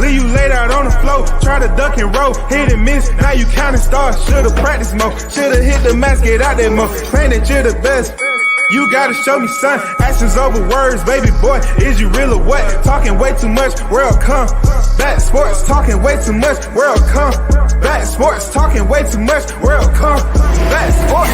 Leave you laid out on the floor, try to duck and roll, hit and miss, now you counting stars. Should've practiced more, should've hit the mask, get out there more, claim that you're the best. You gotta show me, son, actions over words, baby boy, is you real or what? Talking way too much, world come back sports, talking way too much, world come back sports, talking way too much, world come back sports.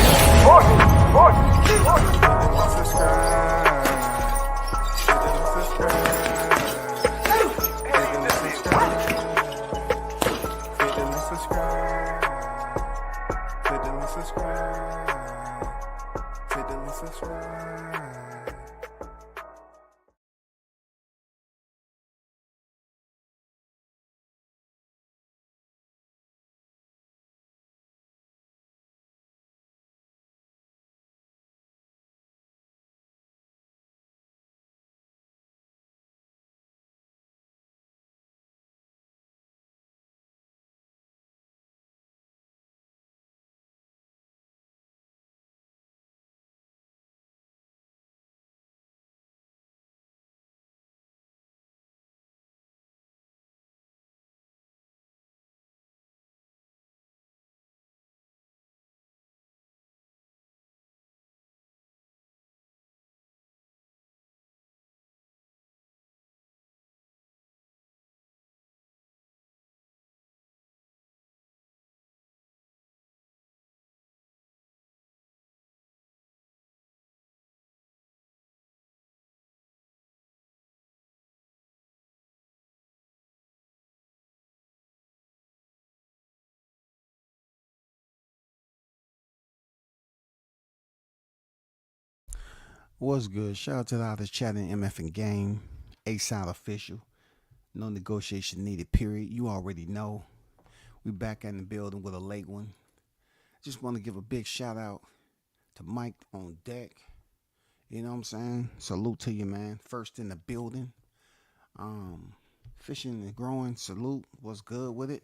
What's good? Shout out to the others chatting MF and Game. A-Side official. No negotiation needed, period. You already know. We back in the building with a late one. Just want to give a big shout out to Mike on deck. You know what I'm saying? Salute to you, man. First in the building. Fishing and growing. Salute. What's good with it?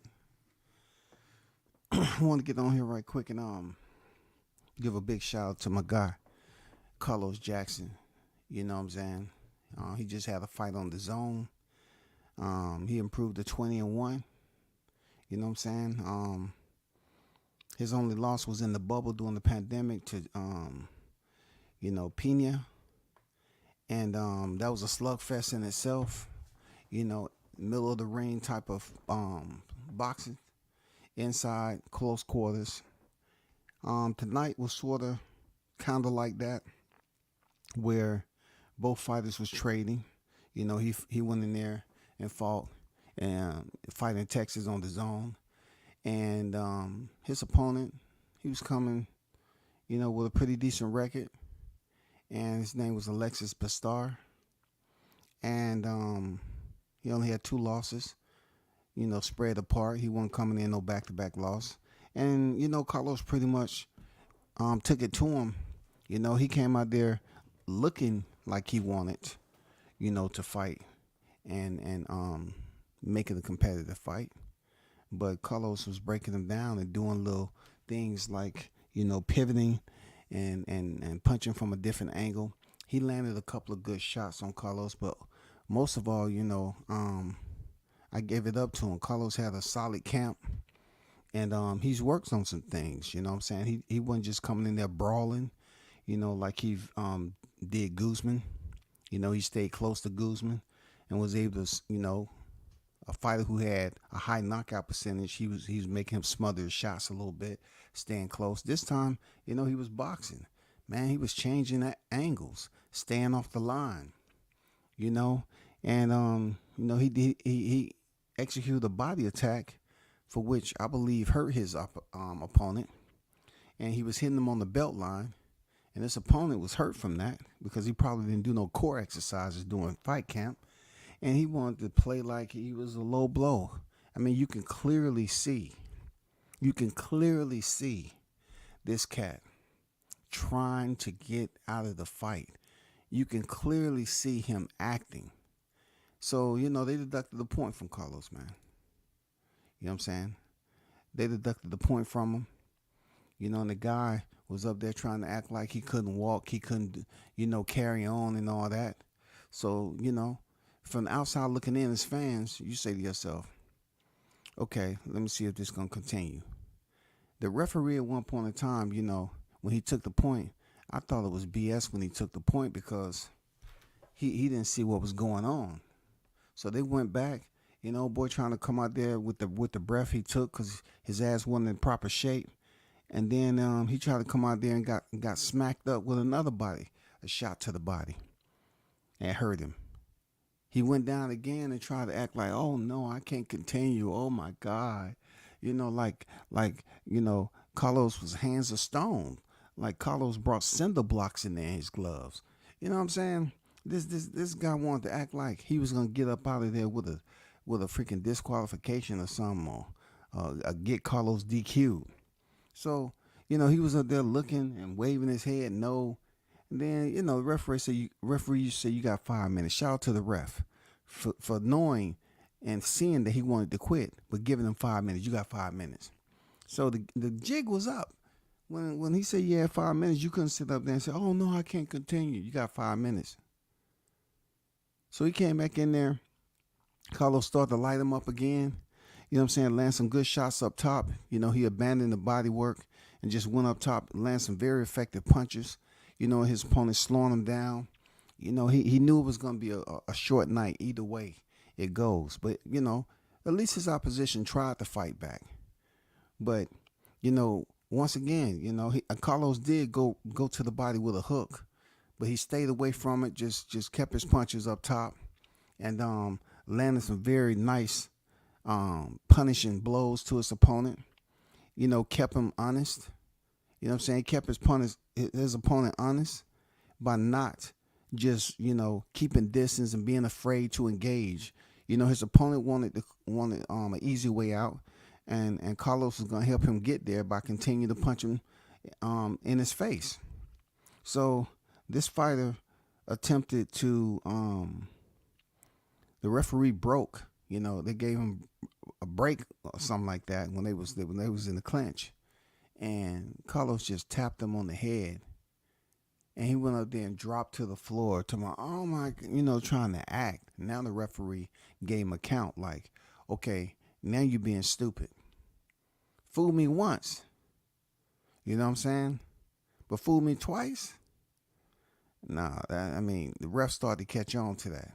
I want to get on here right quick and give a big shout out to my guy, Carlos Jackson. You know what I'm saying? He just had a fight on the zone. He improved to 20-1. You know what I'm saying? His only loss was in the bubble during the pandemic to Pena. And that was a slugfest in itself. Middle of the ring type of boxing. Inside, close quarters. Tonight was sort of kind of like that, where both fighters was trading. He went in there and fought and fighting Texas on the zone. And his opponent, he was coming, with a pretty decent record. And his name was Alexis Bastar. And he only had 2 losses, spread apart. He wasn't coming in no back-to-back loss. And, Carlos pretty much took it to him. He came out there looking like he wanted, to fight and make it a competitive fight. But Carlos was breaking him down and doing little things like, pivoting and punching from a different angle. He landed a couple of good shots on Carlos, but most of all, I gave it up to him. Carlos had a solid camp, and he's worked on some things, you know what I'm saying? He wasn't just coming in there brawling, like he did Guzman. He stayed close to Guzman and was able to, a fighter who had a high knockout percentage, he was making him smother his shots a little bit, staying close. This time, he was boxing. Man, he was changing that angles, staying off the line, and he executed a body attack for which I believe hurt his opponent, and he was hitting him on the belt line, and his opponent was hurt from that because he probably didn't do no core exercises during fight camp. And he wanted to play like he was a low blow. I mean, you can clearly see this cat trying to get out of the fight. You can clearly see him acting. So, they deducted the point from Carlos, man. You know what I'm saying? They deducted the point from him. And the guy was up there trying to act like he couldn't walk, he couldn't, carry on and all that. So, from the outside looking in as fans, you say to yourself, okay, let me see if this is going to continue. The referee at one point in time, when he took the point, I thought it was BS when he took the point because he didn't see what was going on. So they went back, boy trying to come out there with the breath he took because his ass wasn't in proper shape. And then he tried to come out there and got smacked up with another body, a shot to the body, and hurt him. He went down again and tried to act like, oh no, I can't continue. Oh my God. Carlos was hands of stone. Like Carlos brought cinder blocks in there in his gloves. You know what I'm saying? This guy wanted to act like he was gonna get up out of there with a freaking disqualification or something, or get Carlos DQ'd. So, he was up there looking and waving his head no. And then, the referee say you got 5 minutes. Shout out to the ref for knowing and seeing that he wanted to quit, but giving him 5 minutes. You got 5 minutes. So the jig was up. When he said you had 5 minutes, you couldn't sit up there and say, oh no, I can't continue. You got 5 minutes. So he came back in there. Carlos started to light him up again. You know what I'm saying? Land some good shots up top. He abandoned the body work and just went up top, land some very effective punches. His opponent slowing him down. He knew it was going to be a short night. Either way it goes. But, at least his opposition tried to fight back. But, once again, Carlos did go to the body with a hook. But he stayed away from it, just kept his punches up top. And landed some very nice punishing blows to his opponent. Kept him honest. You know what I'm saying? Kept his opponent honest by not just, keeping distance and being afraid to engage. His opponent wanted an easy way out, and Carlos was going to help him get there by continuing to punch him in his face. So this fighter attempted to the referee broke. They gave him a break or something like that when they was in the clinch, and Carlos just tapped him on the head, and he went up there and dropped to the floor. To my, oh my, trying to act. Now the referee gave him a count. Like, okay, now you're being stupid. Fool me once, you know what I'm saying, but fool me twice. Nah, the ref started to catch on to that.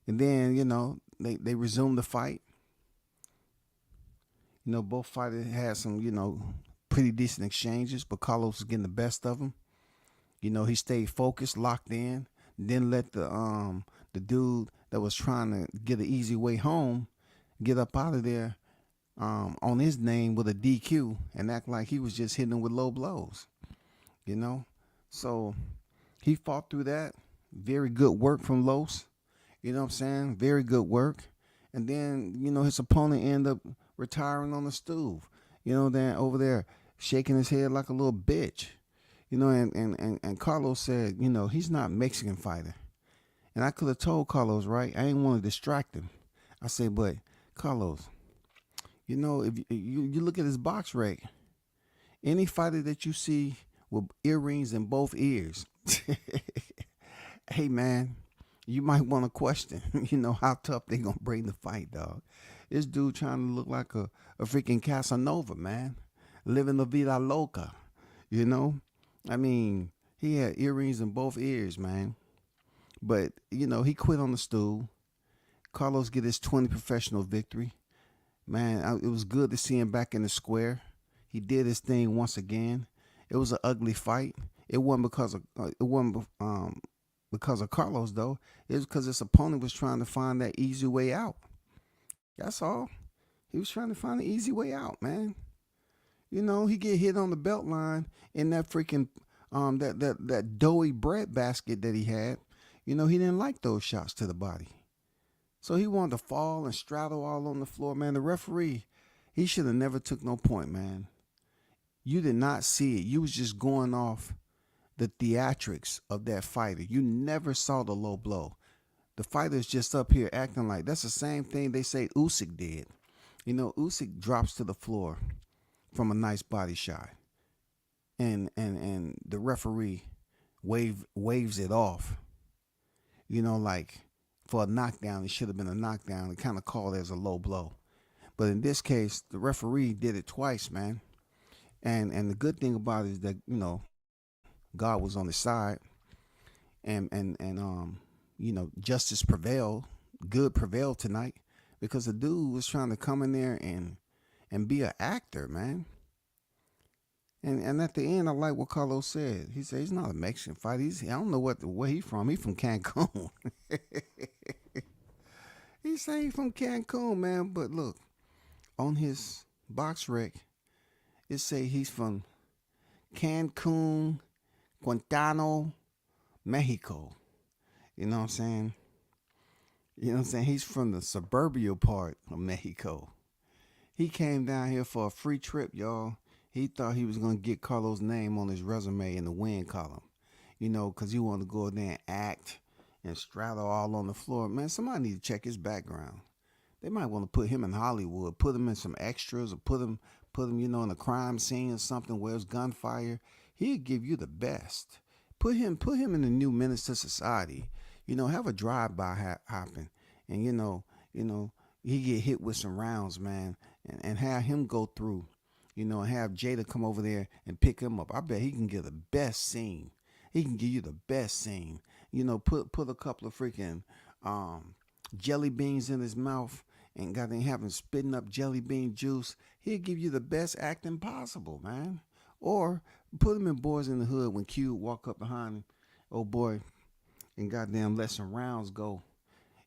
And then, they resumed the fight. Both fighters had some, pretty decent exchanges, but Carlos was getting the best of him. He stayed focused, locked in, didn't let the dude that was trying to get an easy way home get up out of there on his name with a DQ and act like he was just hitting him with low blows. So he fought through that. Very good work from Los. You know what I'm saying? Very good work. And then, his opponent ended up retiring on the stool. Then over there shaking his head like a little bitch. And Carlos said, he's not a Mexican fighter. And I could have told Carlos, right? I didn't want to distract him. I said, but Carlos, if you look at his box rate, any fighter that you see with earrings in both ears, hey man, you might want to question, how tough they gonna bring the fight, dog. This dude trying to look like a freaking Casanova, man, living la vida loca, He had earrings in both ears, man. But he quit on the stool. Carlos get his 20 professional victory, man. It was good to see him back in the square. He did his thing once again. It was an ugly fight. It wasn't because of Carlos, though. It was because his opponent was trying to find that easy way out. That's all. He was trying to find an easy way out, man. He get hit on the belt line in that freaking that doughy bread basket that he had. He didn't like those shots to the body. So he wanted to fall and straddle all on the floor, man. The referee, he should have never took no point, man. You did not see it. You was just going off the theatrics of that fighter. You never saw the low blow. The fighter's just up here acting like that's the same thing they say Usyk did. Usyk drops to the floor from a nice body shot, and the referee waves it off. Like, for a knockdown. It should have been a knockdown. It kind of called it as a low blow. But in this case, the referee did it twice, man. And the good thing about it is that God was on his side, and justice prevailed, good prevailed tonight, because the dude was trying to come in there and be an actor, man. And at the end, I like what Carlos said. He said he's not a Mexican fighter. I don't know where he from. He from Cancun. He say he from Cancun, man. But look, on his box rec, it say he's from Cancun, Guantánamo, Mexico. You know what I'm saying? You know what I'm saying? He's from the suburban part of Mexico. He came down here for a free trip, y'all. He thought he was going to get Carlos' name on his resume in the win column, because he wanted to go there and act and straddle all on the floor. Man, somebody need to check his background. They might want to put him in Hollywood, put him in some extras, or put him, in a crime scene or something where there's gunfire. He'd give you the best. Put him in the new menace to society. Have a drive-by happen, and he get hit with some rounds, man, and have him go through, and have Jada come over there and pick him up. I bet he can get the best scene. He can give you the best scene. Put a couple of freaking jelly beans in his mouth and got him having spitting up jelly bean juice. He'll give you the best acting possible, man. Or put him in Boys in the Hood when Q walk up behind him, oh boy, and goddamn let some rounds go.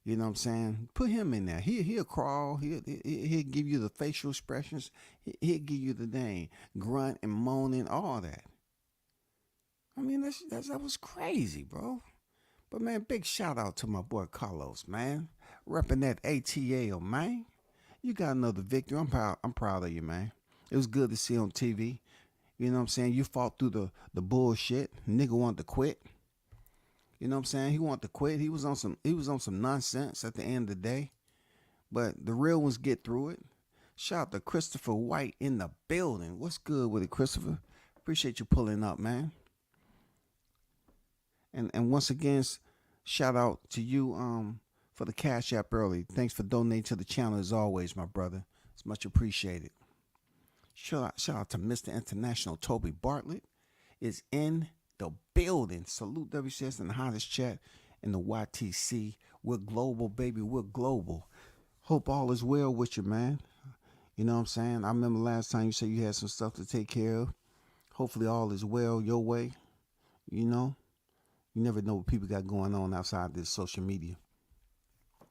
You know what I'm saying? Put him in there. He'll crawl. He'll give you the facial expressions. He'll give you the dang grunt and moaning, all that. I mean, that was crazy, bro. But man, big shout out to my boy Carlos, man. Repping that ATL, man. You got another victory. I'm proud of you, man. It was good to see on TV. You know what I'm saying? You fought through the bullshit. Nigga wanted to quit. You know what I'm saying? He wanted to quit. He was on some nonsense at the end of the day. But the real ones get through it. Shout out to Christopher White in the building. What's good with it, Christopher? Appreciate you pulling up, man. And once again, shout out to you for the Cash App early. Thanks for donating to the channel as always, my brother. It's much appreciated. Shout out to Mr. International Toby Bartlett is in the building. Salute WCS in the hottest chat in the YTC. We're global, baby. We're global. Hope all is well with you, man. You know what I'm saying? I remember last time you said you had some stuff to take care of. Hopefully all is well your way. You never know what people got going on outside this social media.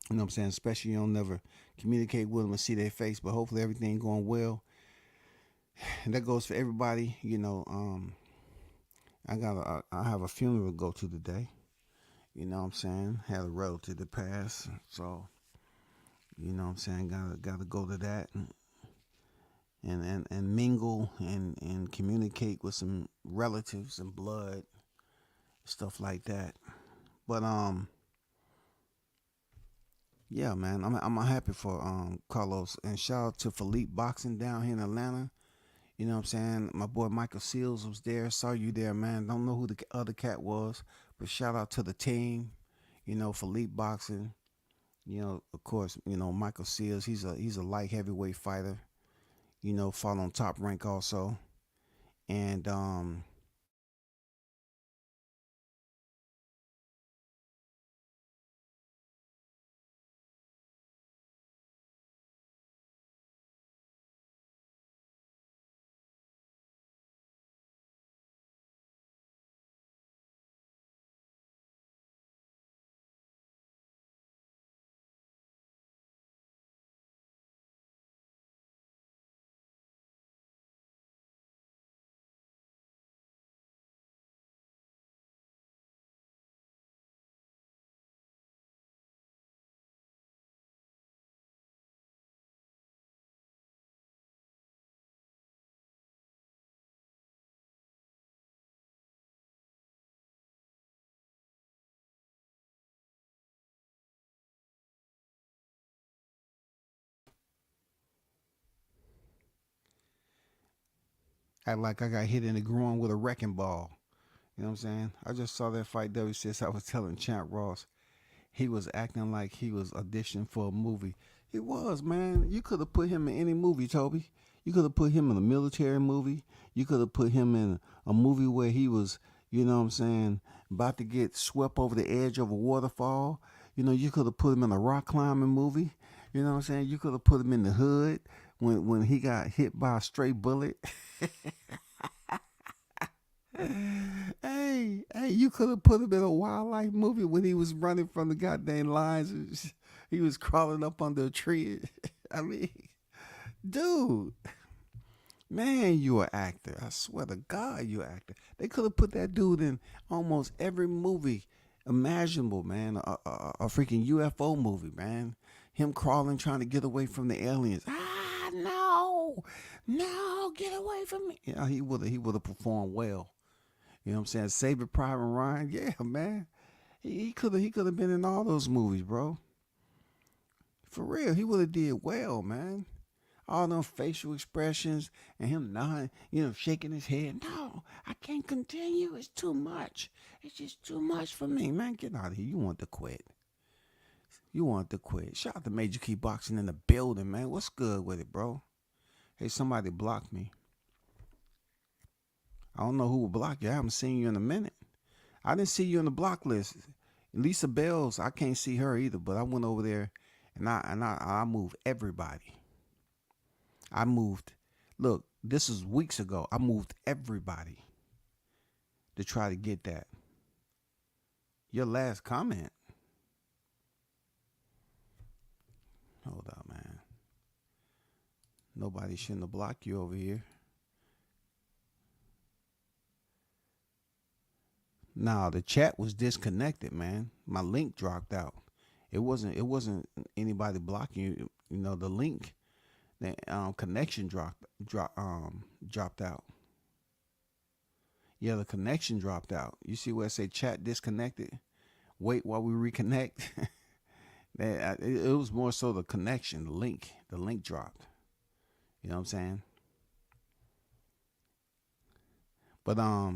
You know what I'm saying? Especially you don't never communicate with them and see their face, but hopefully everything going well. And that goes for everybody. I have a funeral to go to today. You know what I'm saying? Had a relative to pass. So, you know what I'm saying? Gotta go to that and mingle and communicate with some relatives and blood, stuff like that. But yeah, man, I'm happy for Carlos, and shout out to Philippe Boxing down here in Atlanta. You know what I'm saying? My boy Michael Seals was there. Saw you there, man. Don't know who the other cat was, but shout out to the team. Philippe Boxing. Of course, Michael Seals. He's a light heavyweight fighter. Fought on Top Rank also, and act like I got hit in the groin with a wrecking ball. You know what I'm saying? I just saw that fight WCS. I was telling Champ Ross, he was acting like he was auditioning for a movie. He was, man. You could have put him in any movie, Toby. You could have put him in a military movie. You could have put him in a movie where he was, you know what I'm saying, about to get swept over the edge of a waterfall. You could have put him in a rock climbing movie. You know what I'm saying? You could have put him in the hood when he got hit by a stray bullet. Hey, you could have put him in a wildlife movie when he was running from the goddamn lions. He was crawling up under a tree. I mean, dude, man, you an actor. I swear to God, you an actor. They could have put that dude in almost every movie imaginable, man. A freaking UFO movie, man. Him crawling, trying to get away from the aliens. No, no, get away from me. Yeah, he would have performed well. You know what I'm saying? Saving Private Ryan. Yeah, man. He could have been in all those movies, bro. For real, he would have did well, man. All them facial expressions and him nodding, shaking his head. No, I can't continue. It's too much. It's just too much for me, man. Get out of here. You want to quit. You want to quit. Shout out to Major Key Boxing in the building, man. What's good with it, bro? Hey, somebody blocked me. I don't know who will block you. I haven't seen you in a minute. I didn't see you on the block list. Lisa Bells, I can't see her either, but I went over there and I moved everybody. I moved. Look, this is weeks ago. I moved everybody to try to get that. Your last comment. Hold up, man. Nobody shouldn't have blocked you over here. Nah, the chat was disconnected, man. My link dropped out. It wasn't anybody blocking you. The link, the connection dropped out. Yeah, the connection dropped out. You see where it say chat disconnected? Wait while we reconnect. It was more so the connection, the link. The link dropped. You know what I'm saying? But I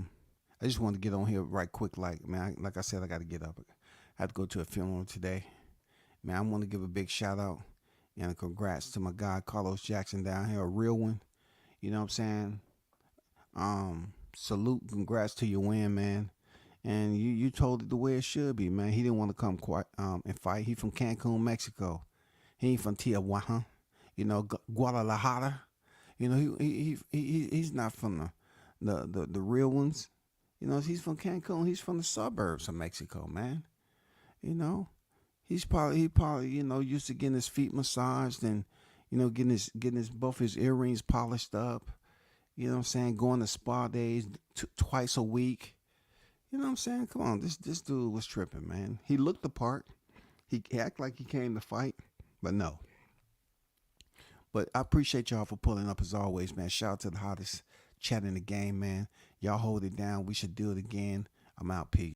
just wanted to get on here right quick. Like I said, I got to get up. I have to go to a funeral today. Man, I want to give a big shout out and a congrats to my guy Carlos Jackson down here, a real one. You know what I'm saying? Salute, congrats to your win, man. And you told it the way it should be, man. He didn't want to come and fight. He from Cancun, Mexico. He ain't from Tijuana, Guadalajara. He's not from the real ones. He's from Cancun. He's from the suburbs of Mexico, man. He's probably used to getting his feet massaged and getting his both his earrings polished up. You know what I'm saying? Going to spa days twice a week. You know what I'm saying? Come on, this dude was tripping, man. He looked the part. He acted like he came to fight, but no. But I appreciate y'all for pulling up as always, man. Shout out to the hottest chat in the game, man. Y'all hold it down. We should do it again. I'm out. Peace.